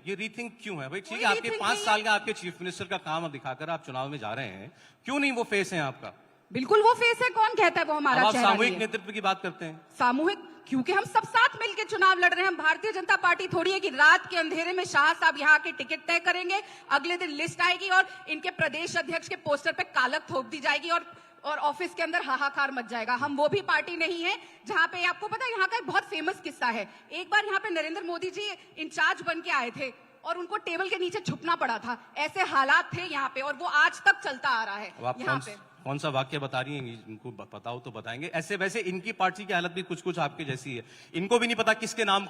ये रीथिंक क्यों है भाई? ठीक है, आपके 5 साल का आपके चीफ मिनिस्टर का काम अब दिखाकर आप चुनाव में जा रहे हैं, क्यों नहीं वो फेस है आपका? बिल्कुल वो फेस है, कौन कहता है वो हमारा अब आप चेहरा सामूहिक नहीं है? नेतृत्व की बात करते हैं। सामूहिक, क्योंकि हम सब साथ मिलकर चुनाव लड़ रहे हैं। हम भारतीय जनता पार्टी थोड़ी है कि रात के अंधेरे में शाह साहब यहाँ के टिकट तय करेंगे, अगले दिन लिस्ट आएगी और इनके प्रदेश अध्यक्ष के पोस्टर पे कालक थोप दी जाएगी और ऑफिस के अंदर हाहाकार मच जाएगा। हम वो भी पार्टी नहीं है जहां पे, आपको पता है यहाँ का एक बहुत फेमस किस्सा है। एक बार यहाँ पे नरेंद्र मोदी जी इंचार्ज बन के आए थे और उनको टेबल के नीचे छुपना पड़ा था। ऐसे हालात थे यहाँ पे और वो आज तक चलता आ रहा है यहाँ पे। कौन सा वाक्य बता रही हैं? इनको बताओ तो बताएंगे। ऐसे वैसे इनकी पार्टी की हालत भी कुछ कुछ आपके जैसी है। इनको भी नहीं पता किसका नाम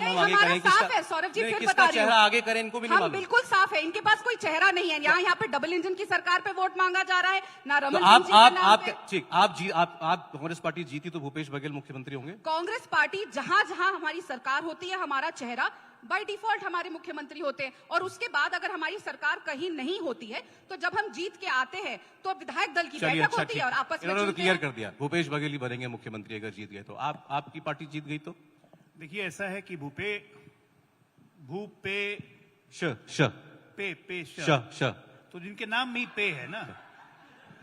हम आगे करें, किसका चेहरा आगे करें, इनको भी नहीं मालूम। बिल्कुल साफ है, इनके पास कोई चेहरा नहीं है। यहाँ पे डबल इंजन की सरकार पे वोट मांगा जा रहा है ना। रमन ठीक, आप कांग्रेस पार्टी जीती तो भूपेश बघेल मुख्यमंत्री होंगे? कांग्रेस पार्टी जहां जहां हमारी सरकार होती है, हमारा चेहरा बाय डिफॉल्ट हमारे मुख्यमंत्री होते हैं। और उसके बाद अगर हमारी सरकार कहीं नहीं होती है तो जब हम जीत के आते हैं तो विधायक दल की बैठक होती है और आपस में इन्होंने तो क्लियर कर दिया भूपेश बघेल ही बनेंगे मुख्यमंत्री अगर जीत गए तो। आपकी पार्टी जीत गई तो? देखिए ऐसा है कि तो जिनके नाम में ही पे है ना,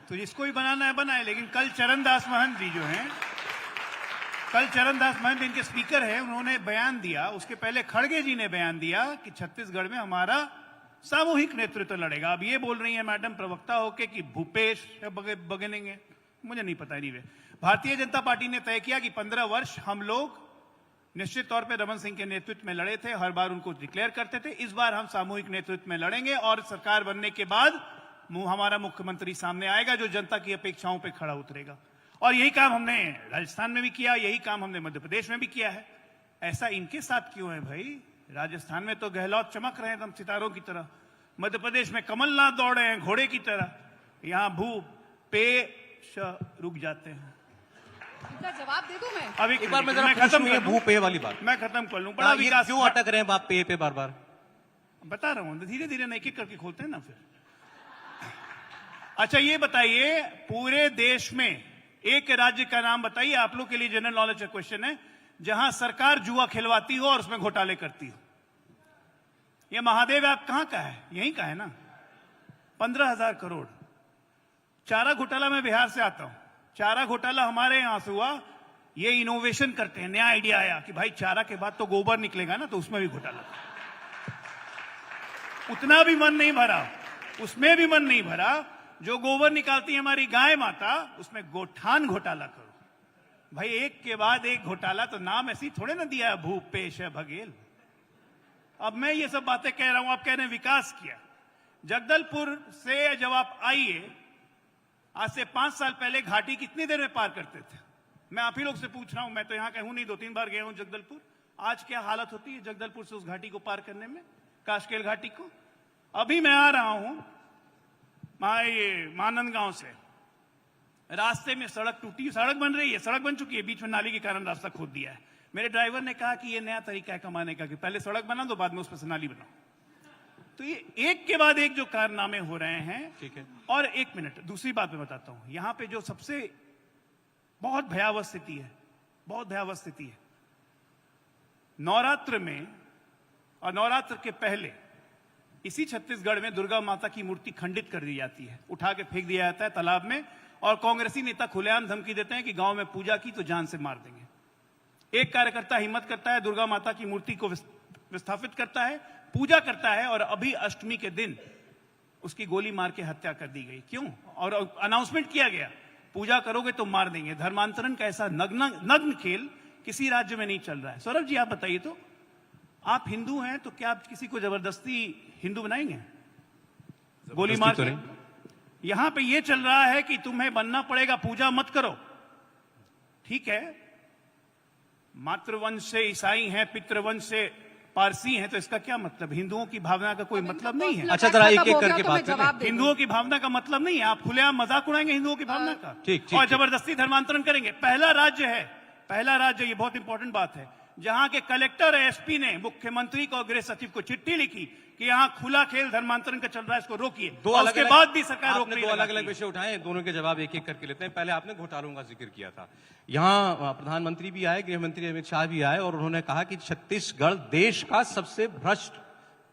तो जिसको भी बनाना है बनाए। लेकिन कल चरणदास महंत जी जो हैं, इनके स्पीकर हैं, उन्होंने बयान दिया। उसके पहले खड़गे जी ने बयान दिया कि छत्तीसगढ़ में हमारा सामूहिक नेतृत्व लड़ेगा। अब ये बोल रही है मैडम प्रवक्ता होके कि भूपेश बगेनेंगे, मुझे नहीं पता। नहीं, भारतीय जनता पार्टी ने तय किया कि 15 वर्ष हम लोग निश्चित तौर पे रमन सिंह के नेतृत्व में लड़े थे, हर बार उनको डिक्लेयर करते थे। इस बार हम सामूहिक नेतृत्व में लड़ेंगे और सरकार बनने के बाद हमारा मुख्यमंत्री सामने आएगा जो जनता की अपेक्षाओं पे खड़ा उतरेगा। और यही काम हमने राजस्थान में भी किया, यही काम हमने मध्य प्रदेश में भी किया है। ऐसा इनके साथ क्यों है भाई? राजस्थान में तो गहलोत चमक रहे हैं एकदम सितारों की तरह, मध्य प्रदेश में कमलनाथ दौड़ रहे हैं घोड़े की तरह, यहाँ रुक जाते हैं। जवाब दे दूं मैं? अब एक बार मैं खत्म भूपे वाली बात मैं खत्म कर लूं। बड़ा विकास क्यों अटक रहे हैं बाप पे बार बार? बता रहा हूं, धीरे धीरे एक एक करके खोलते हैं ना फिर। अच्छा ये बताइए, पूरे देश में एक राज्य का नाम बताइए, आप लोग के लिए जनरल नॉलेज का क्वेश्चन है, जहां सरकार जुआ खिलवाती हो और उसमें घोटाले करती हो। यह महादेव ऐप कहां का है? यहीं का है ना। 15,000 करोड़ चारा घोटाला। मैं बिहार से आता हूं, चारा घोटाला हमारे यहां से हुआ। ये इनोवेशन करते हैं, नया आइडिया आया कि भाई चारा के बाद तो गोबर निकलेगा ना, तो उसमें भी घोटाला। उतना भी मन नहीं भरा, उसमें भी मन नहीं भरा। जो गोबर निकालती है हमारी गाय माता, उसमें गोठान घोटाला करो। भाई एक के बाद एक घोटाला, तो नाम ऐसी थोड़े ना दिया है भूपेश बघेल। अब मैं ये सब बातें कह रहा हूं, आप कह रहे हैं विकास किया। जगदलपुर से जब आप आइए, आज से 5 साल पहले घाटी कितनी देर में पार करते थे? मैं आप ही लोग से पूछ रहा हूं, मैं तो यहां का हूं नहीं, 2-3 बार गया हूं जगदलपुर। आज क्या हालत होती है जगदलपुर से उस घाटी को पार करने में, काशकेल घाटी को? अभी मैं आ रहा हूं मानंदगांव से, रास्ते में सड़क टूटी, सड़क बन रही है, सड़क बन चुकी है, बीच में नाली के कारण रास्ता खोद दिया है। मेरे ड्राइवर ने कहा कि ये नया तरीका है कमाने का, कि पहले सड़क बना दो, बाद में उस पर से नाली बनाओ। तो ये एक के बाद एक जो कारनामे हो रहे हैं। ठीक है। और एक मिनट, दूसरी बात मैं बताता हूं। यहां पे जो सबसे बहुत भयावह स्थिति है, बहुत भयावह स्थिति है, नवरात्र में और नवरात्र के पहले इसी छत्तीसगढ़ में दुर्गा माता की मूर्ति खंडित कर दी जाती है, उठा के फेंक दिया जाता है तालाब में, और कांग्रेसी नेता खुलेआम धमकी देते हैं कि गांव में पूजा की तो जान से मार देंगे। एक कार्यकर्ता हिम्मत करता है, दुर्गा माता की मूर्ति को विस्थापित करता है, पूजा करता है, और अभी अष्टमी के दिन उसकी गोली मार के हत्या कर दी गई। क्यों? और अनाउंसमेंट किया गया, पूजा करोगे तो मार देंगे। धर्मांतरण का ऐसा नग्न खेल किसी राज्य में नहीं चल रहा है। सौरभ जी आप बताइए, तो आप हिंदू हैं तो क्या आप किसी को जबरदस्ती हिंदू बनाएंगे गोली मार के? यहां पे ये चल रहा है कि तुम्हें बनना पड़ेगा, पूजा मत करो। ठीक है, मातृवंश से ईसाई हैं, पितृवंश से पारसी हैं, तो इसका क्या मतलब? हिंदुओं की भावना का कोई मतलब नहीं है। अच्छा जरा एक एक करके बात करें। हिंदुओं की भावना का मतलब नहीं है, आप खुलेआम मजाक उड़ाएंगे हिंदुओं की भावना का। ठीक, और जबरदस्ती धर्मांतरण करेंगे। पहला राज्य, ये बहुत इंपॉर्टेंट बात है, जहां के कलेक्टर एसपी ने मुख्यमंत्री को, गृह सचिव को चिट्ठी लिखी कि यहां खुला खेल धर्मांतरण का चल रहा है, इसको रोकिए। उसके बाद भी सरकार रोक नहीं। दो अलग अलग विषय उठाए, दोनों के जवाब एक एक करके लेते हैं। पहले आपने घोटालों का जिक्र किया था, यहां प्रधानमंत्री भी आए, गृह मंत्री अमित शाह भी आए, और उन्होंने कहा कि छत्तीसगढ़ देश का सबसे भ्रष्ट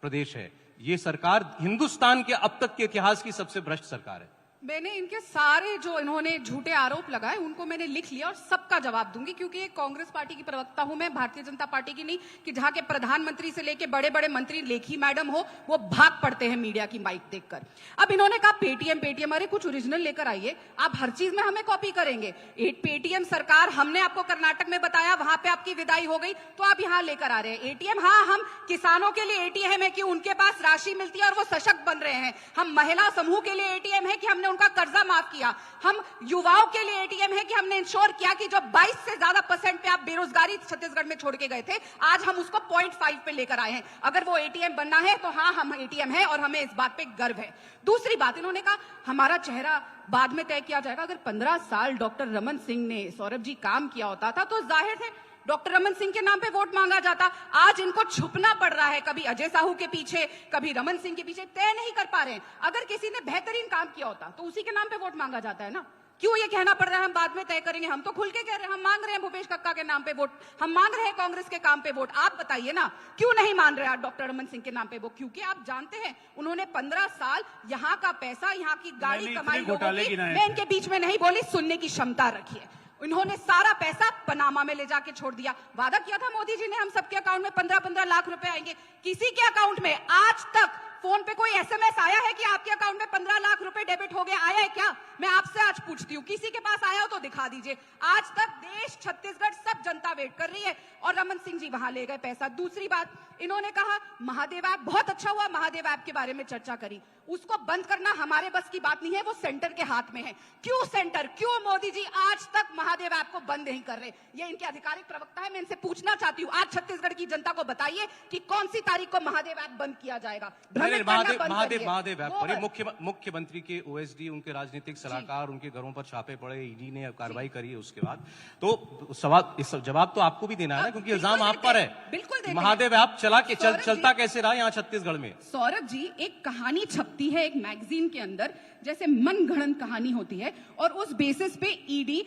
प्रदेश है। ये सरकार हिंदुस्तान के अब तक के इतिहास की सबसे भ्रष्ट सरकार है। मैंने इनके सारे जो इन्होंने झूठे आरोप लगाए उनको मैंने लिख लिया और सबका जवाब दूंगी, क्योंकि एक कांग्रेस पार्टी की प्रवक्ता हूं मैं, भारतीय जनता पार्टी की नहीं कि जहां के प्रधानमंत्री से लेके बड़े बड़े मंत्री लेखी मैडम हो वो भाग पड़ते हैं मीडिया की माइक देखकर। अब इन्होंने कहा पेटीएम पेटीएम, अरे कुछ ओरिजिनल लेकर आइए, आप हर चीज में हमें कॉपी करेंगे। एक पेटीएम सरकार हमने आपको कर्नाटक में बताया, वहां पे आपकी विदाई हो गई तो आप यहां लेकर आ रहे हैं एटीएम। हाँ, हम किसानों के लिए एटीएम है कि उनके पास राशि मिलती है और वो सशक्त बन रहे हैं। हम महिला समूह के लिए एटीएम है कि हमने उनका कर्जा माफ किया। हम युवाओं के लिए एटीएम है कि हमने इंश्योर किया कि जो 22 से ज्यादा % पे आप बेरोजगारी छत्तीसगढ़ में छोड़ के गए थे, आज हम उसको 0.5 पे लेकर आए हैं। अगर वो एटीएम बनना है तो हाँ, हम एटीएम है और हमें इस बात पे गर्व है। दूसरी बात, इन्होंने कहा हमारा चेहरा बाद में तय किया जाएगा। अगर 15 साल डॉक्टर रमन सिंह ने, सौरभ जी, काम किया होता था तो जाहिर है डॉक्टर रमन सिंह के नाम पे वोट मांगा जाता। आज इनको छुपना पड़ रहा है, कभी अजय साहू के पीछे, कभी रमन सिंह के पीछे, तय नहीं कर पा रहे हैं। अगर किसी ने बेहतरीन काम किया होता तो उसी के नाम पे वोट मांगा जाता है ना। क्यों ये कहना पड़ रहा है हम बाद में तय करेंगे? हम तो खुल के कह रहे हैं, हम मांग रहे हैं भूपेश कक्का के नाम पे वोट, हम मांग रहे हैं कांग्रेस के काम पे वोट। आप बताइए ना क्यों नहीं मान रहे आप डॉक्टर रमन सिंह के नाम पे वोट? क्योंकि आप जानते हैं उन्होंने 15 साल यहाँ का पैसा, यहाँ की गाड़ी कमाई लोगों की, मैं इनके बीच में नहीं बोली, सुनने की क्षमता रखिए। इन्होंने सारा पैसा पनामा में ले जाके छोड़ दिया। वादा किया था मोदी जी ने हम सबके अकाउंट में 15-15 लाख रुपए आएंगे। किसी के अकाउंट में आज तक फोन पे कोई एसएमएस आया है कि आपके अकाउंट में 15 लाख रुपए डेबिट हो गए? आया है क्या? मैं आपसे आज पूछती हूँ, किसी के पास आया हो तो दिखा दीजिए। आज तक देश, छत्तीसगढ़, सब जनता वेट कर रही है और रमन सिंह जी वहां ले गए पैसा। दूसरी बात, इन्होंने कहा महादेव ऐप, बहुत अच्छा हुआ महादेव ऐप के बारे में चर्चा करी। उसको बंद करना हमारे बस की बात नहीं है, वो सेंटर के हाथ में है। क्यों सेंटर, क्यों मोदी जी आज तक महादेव ऐप को बंद नहीं कर रहे? ये इनके आधिकारिक प्रवक्ता है, मैं इनसे पूछना चाहती हूँ, आज छत्तीसगढ़ की जनता को बताइए कि कौन सी तारीख को महादेव ऐप बंद किया जाएगा। महादेव ऐप पर मुख्यमंत्री के ओएसडी, उनके राजनीतिक सलाहकार, उनके घरों पर छापे पड़े, ईडी ने कार्रवाई करी है। उसके बाद तो सवाल, इस जवाब तो आपको भी देना है ना, क्योंकि इल्जाम आप पर है। बिल्कुल महादेव ऐप चलता कैसे रहा यहाँ छत्तीसगढ़ में? सौरभ जी, एक कहानी छपती है एक मैगजीन के अंदर, जैसे मनगढ़ंत कहानी होती है, और उस बेसिस पे ईडी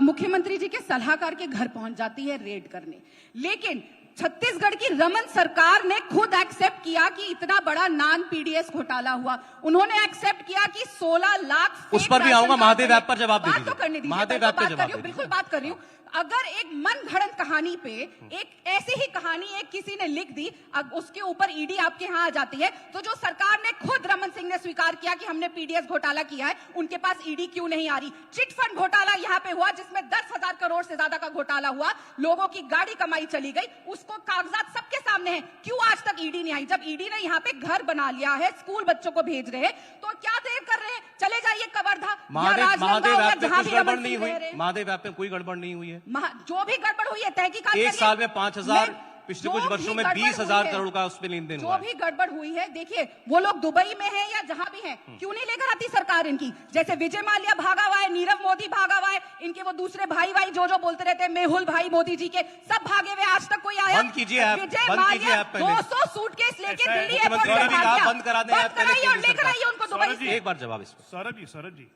मुख्यमंत्री जी के सलाहकार के घर पहुंच जाती है रेड करने। लेकिन छत्तीसगढ़ की रमन सरकार ने खुद एक्सेप्ट किया कि इतना बड़ा नान पीडीएस घोटाला हुआ। उन्होंने एक्सेप्ट किया कि 16 लाख, उस पर भी आऊंगा, महादेव ऐप पर जवाब दीजिए। बात तो करने दीजिए, महादेव ऐप पर जवाब दीजिए। बिल्कुल बात कर रही हूँ। अगर एक मनगढ़ंत कहानी पे एक ऐसी ही कहानी एक किसी ने लिख दी, अब उसके ऊपर ईडी आपके यहाँ आ जाती है, तो जो सरकार ने खुद रमन सिंह ने स्वीकार किया कि हमने पीडीएस घोटाला किया है, उनके पास ईडी क्यों नहीं आ रही? चिट फंड घोटाला यहाँ पे हुआ जिसमें 10,000 करोड़ से ज्यादा का घोटाला हुआ, लोगों की गाड़ी कमाई चली गई, उसको कागजात सबके सामने है। क्यों आज तक ईडी नहीं आई? जब ईडी ने यहाँ पे घर बना लिया है, स्कूल बच्चों को भेज रहे हैं, तो क्या देर कर रहे हैं? चले जाइए कवर्धा, महादेव ऐप में कोई गड़बड़ नहीं हुई, महादेव ऐप में कोई गड़बड़ नहीं हुई है। जो भी गड़बड़ हुई है तहकीकात एक साल में 5,000, पिछले कुछ वर्षों में 20,000 करोड़ का उसमें लेन देन हुआ। जो भी गड़बड़ हुई है, देखिए वो लोग दुबई में हैं या जहां भी हैं, क्यों नहीं लेकर आती सरकार इनकी? जैसे विजय माल्या भागा हुआ है, नीरव मोदी भागा हुआ है, इनके वो दूसरे भाई जो बोलते रहते हैं, मेहुल भाई मोदी जी के, सब भागे हुए, आज तक कोई आया? बंद कीजिए ऐप, विजय बंद कीजिए माल्या ऐप पहले। 200 सूटकेस लेके दिल्ली एयरपोर्ट मुख्यमंत्री ने भी कहा बंद करा दें ऐप, लेकर आइए उनको दुबई से। एक बार जवाब इस पर। सौरभ जी